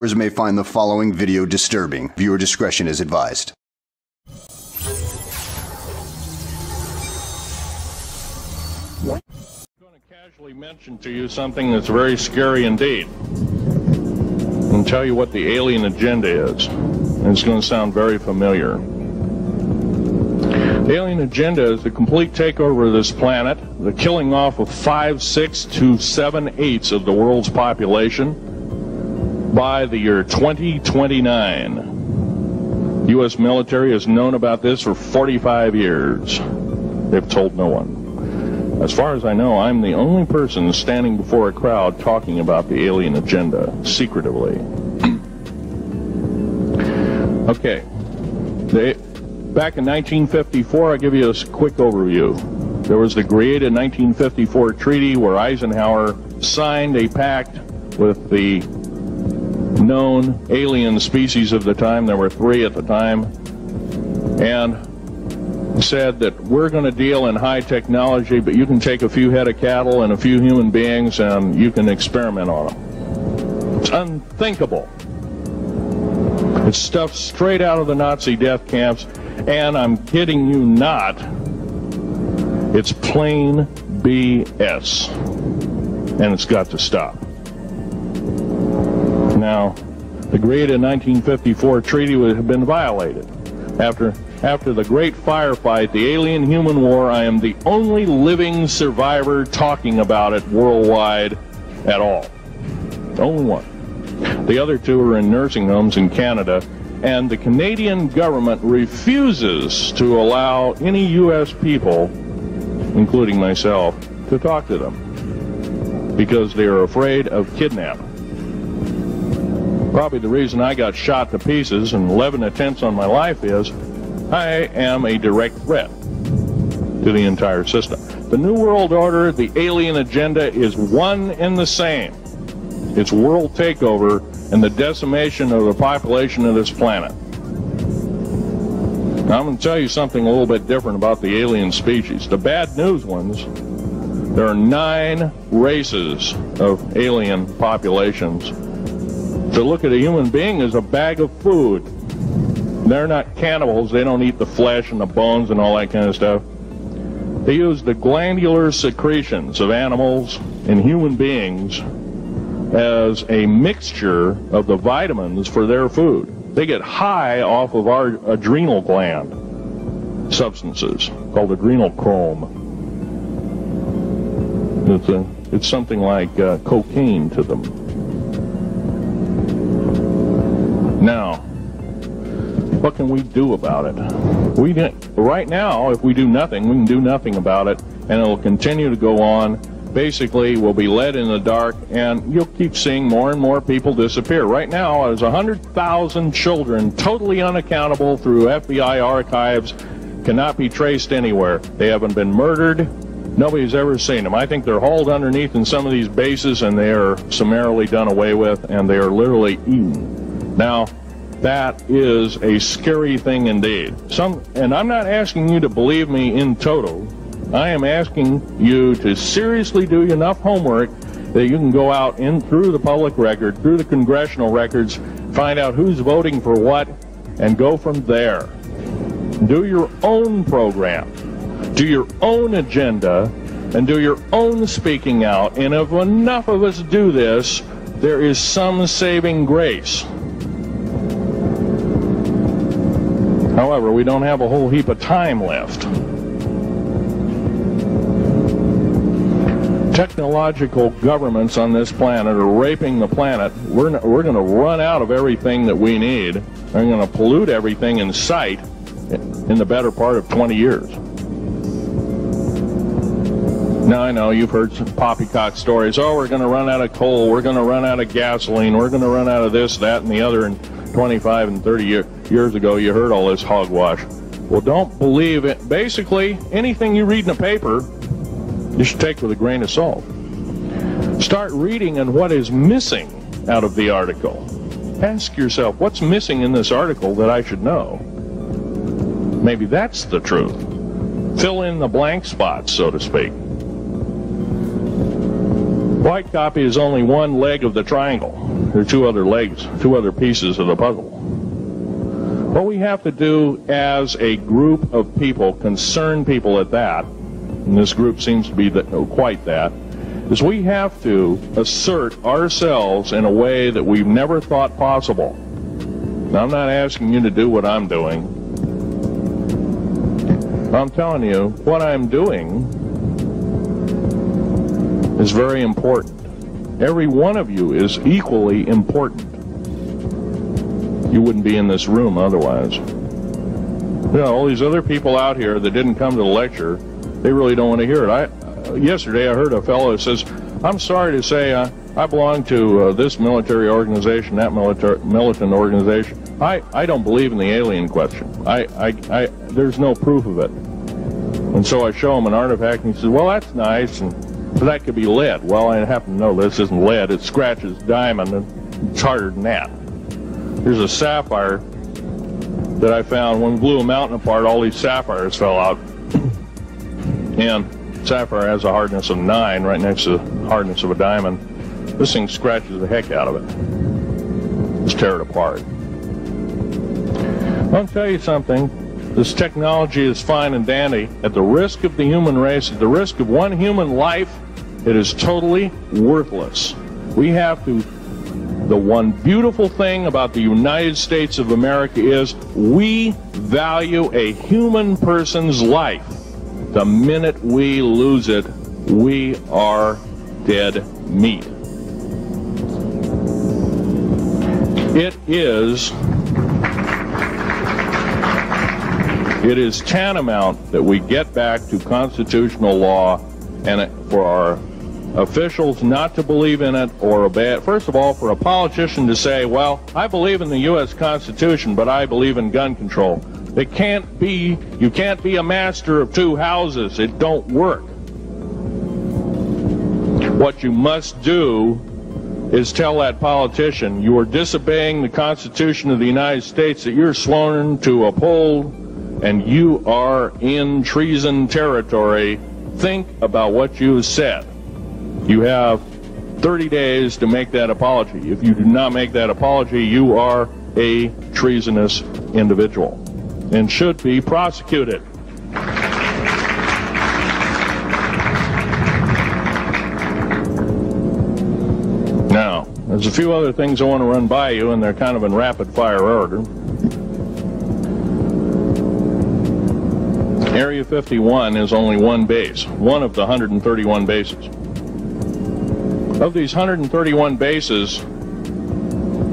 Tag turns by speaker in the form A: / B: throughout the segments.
A: Viewers may find the following video disturbing. Viewer discretion is advised.
B: I'm going to casually mention to you something that's very scary indeed, and tell you what the alien agenda is. And it's going to sound very familiar. The alien agenda is the complete takeover of this planet, the killing off of 5, 6 to 7/8 of the world's population by the year 2029. The U.S. military has known about this for 45 years. They've told no one. As far as I know, I'm the only person standing before a crowd talking about the alien agenda, secretively. Okay. Back in 1954, I'll give you a quick overview. There was the created 1954 treaty where Eisenhower signed a pact with the known alien species of the time. There were 3 at the time, and said that we're going to deal in high technology, but you can take a few head of cattle and a few human beings and you can experiment on them. It's unthinkable. It's stuff straight out of the Nazi death camps, and I'm kidding you not, it's plain BS, and it's got to stop. Now, the created 1954 treaty would have been violated. After the great firefight, the alien-human war, I am the only living survivor talking about it worldwide at all. Only one. The other 2 are in nursing homes in Canada, and the Canadian government refuses to allow any U.S. people, including myself, to talk to them because they are afraid of kidnapping. Probably the reason I got shot to pieces and 11 attempts on my life is I am a direct threat to the entire system. The New World Order, the alien agenda, is one and the same. It's world takeover and the decimation of the population of this planet. Now, I'm going to tell you something a little bit different about the alien species. The bad news ones, there are 9 races of alien populations. To look at a human being as a bag of food. They're not cannibals. They don't eat the flesh and the bones and all that kind of stuff. They use the glandular secretions of animals and human beings as a mixture of the vitamins for their food. They get high off of our adrenal gland substances called adrenal chrome. It's something like cocaine to them. Now, what can we do about it? Right now, if we do nothing, we can do nothing about it, and it'll continue to go on. Basically, we'll be led in the dark, and you'll keep seeing more and more people disappear. Right now, there's 100,000 children totally unaccountable through FBI archives, cannot be traced anywhere. They haven't been murdered. Nobody's ever seen them. I think they're hauled underneath in some of these bases, and they are summarily done away with, and they are literally eaten. Now, that is a scary thing indeed. And I'm not asking you to believe me in toto. I am asking you to seriously do enough homework that you can go out in through the public record, through the congressional records, find out who's voting for what, and go from there. Do your own program. Do your own agenda, and do your own speaking out. And if enough of us do this, there is some saving grace. However, we don't have a whole heap of time left. Technological governments on this planet are raping the planet. We're going to run out of everything that we need. They're going to pollute everything in sight in the better part of 20 years. Now, I know you've heard some poppycock stories. Oh, we're going to run out of coal. We're going to run out of gasoline. We're going to run out of this, that, and the other. And 25 and 30 years ago, you heard all this hogwash. Well, don't believe it. Basically, anything you read in a paper, you should take with a grain of salt. Start reading on what is missing out of the article. Ask yourself, what's missing in this article that I should know? Maybe that's the truth. Fill in the blank spots, so to speak. White copy is only one leg of the triangle. There are two other legs, two other pieces of the puzzle. What we have to do as a group of people, concerned people at that, and this group seems to be quite that, is we have to assert ourselves in a way that we've never thought possible. Now, I'm not asking you to do what I'm doing. I'm telling you, what I'm doing is very important. Every one of you is equally important. You wouldn't be in this room otherwise. You know, all these other people out here that didn't come to the lecture, they really don't want to hear it. Yesterday I heard a fellow that says, I'm sorry to say I belong to this military organization, that militant organization. I don't believe in the alien question. There's no proof of it. And so I show him an artifact, and he says, well, that's nice, and that could be lead. Well, I happen to know this isn't lead. It scratches diamond, and it's harder than that. Here's a sapphire that I found. When we blew a mountain apart, all these sapphires fell out. And sapphire has a hardness of 9 right next to the hardness of a diamond. This thing scratches the heck out of it. Just tear it apart. I'll tell you something. This technology is fine and dandy. At the risk of the human race, at the risk of one human life, it is totally worthless. We have to... The one beautiful thing about the United States of America is we value a human person's life. The minute we lose it, we are dead meat. It is tantamount that we get back to constitutional law, and for our officials not to believe in it or obey it. First of all, for a politician to say, well, I believe in the U.S. Constitution, but I believe in gun control. You can't be a master of two houses. It don't work. What you must do is tell that politician you are disobeying the Constitution of the United States that you're sworn to uphold, and you are in treason territory. Think about what you have said. You have 30 days to make that apology. If you do not make that apology, you are a treasonous individual and should be prosecuted. Now, there's a few other things I want to run by you, and they're kind of in rapid-fire order. Area 51 is only one base, one of the 131 bases. Of these 131 bases,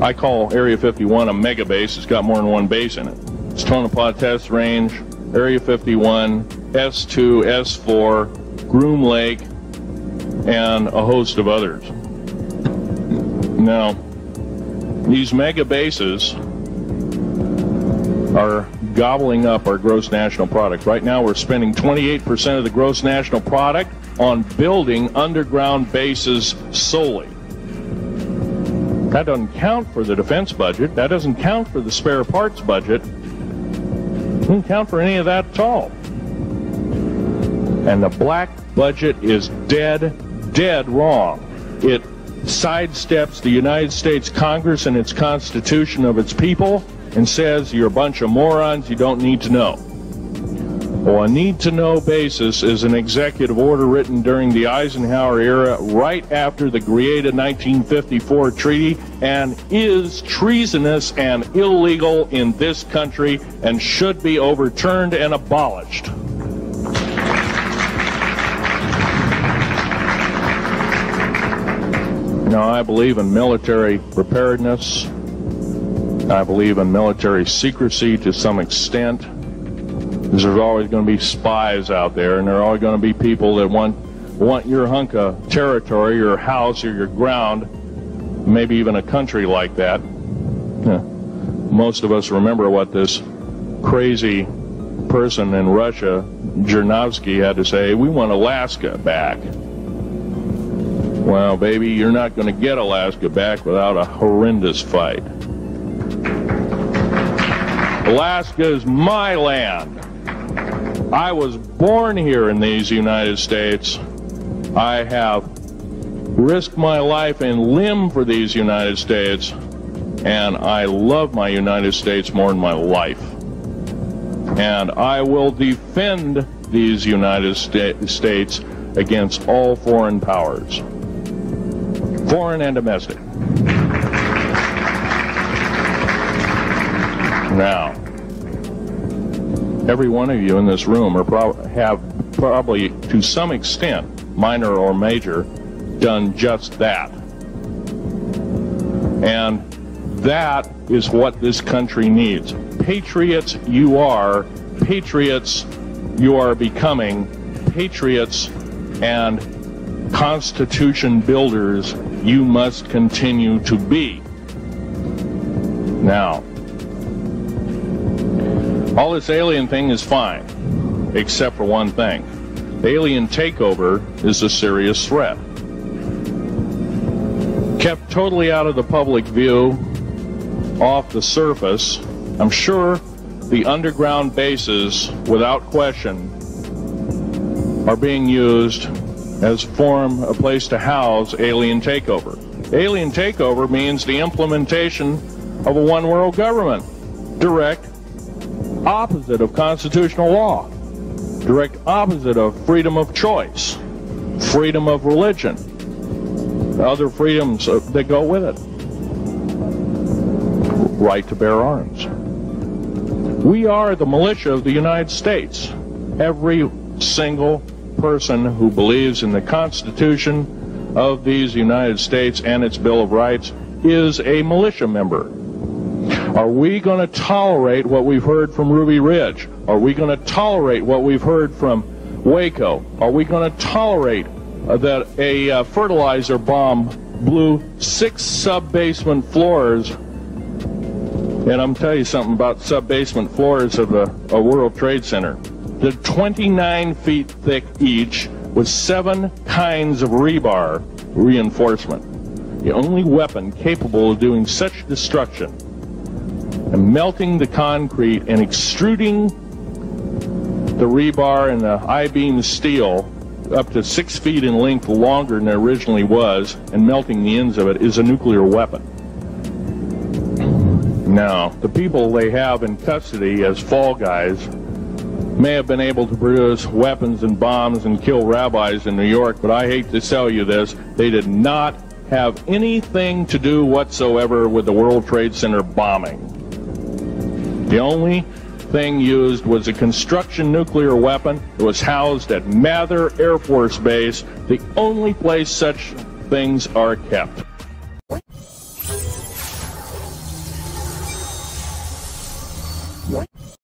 B: I call Area 51 a mega base. It's got more than one base in it. It's Tonopah Test Range, Area 51, S2, S4, Groom Lake, and a host of others. Now, these mega bases are gobbling up our gross national product. Right now we're spending 28% of the gross national product on building underground bases solely. That doesn't count for the defense budget. That doesn't count for the spare parts budget. It doesn't count for any of that at all. And the black budget is dead wrong. It sidesteps the United States Congress and its Constitution of its people and says you're a bunch of morons, you don't need to know. Well, a need-to-know basis is an executive order written during the Eisenhower era right after the Greada 1954 treaty and is treasonous and illegal in this country and should be overturned and abolished. Now, I believe in military preparedness. I believe in military secrecy to some extent. Because there's always going to be spies out there, and there are always going to be people that want your hunk of territory, your house, or your ground, maybe even a country like that. Most of us remember what this crazy person in Russia, Zhirinovsky, had to say. We want Alaska back. Well, baby, you're not going to get Alaska back without a horrendous fight. Alaska is my land. I was born here in these United States. I have risk my life and limb for these United States, and I love my United States more than my life. And I will defend these United States against all foreign powers, foreign and domestic. Now, every one of you in this room have probably, to some extent, minor or major, done just that. And that is what this country needs. Patriots you are, patriots you are becoming, patriots and Constitution builders you must continue to be. Now, all this alien thing is fine, except for one thing. The alien takeover is a serious threat. Kept totally out of the public view, off the surface, I'm sure the underground bases, without question, are being used as a place to house alien takeover. Alien takeover means the implementation of a one-world government. Direct opposite of constitutional law. Direct opposite of freedom of choice, freedom of religion, other freedoms that go with it. Right to bear arms. We are the militia of the United States. Every single person who believes in the Constitution of these United States and its Bill of Rights is a militia member. Are we going to tolerate what we've heard from Ruby Ridge? Are we going to tolerate what we've heard from Waco? Are we going to tolerate that a fertilizer bomb blew 6 sub-basement floors? And I'm telling you something about sub-basement floors of a World Trade Center. They're 29 feet thick each, with 7 kinds of rebar reinforcement. The only weapon capable of doing such destruction and melting the concrete and extruding the rebar and the I-beam steel up to 6 feet in length longer than it originally was, and melting the ends of it, is a nuclear weapon. Now, the people they have in custody as fall guys may have been able to produce weapons and bombs and kill rabbis in New York, but I hate to tell you this, they did not have anything to do whatsoever with the World Trade Center bombing. The only thing used was a construction nuclear weapon. It was housed at Mather Air Force Base, the only place such things are kept.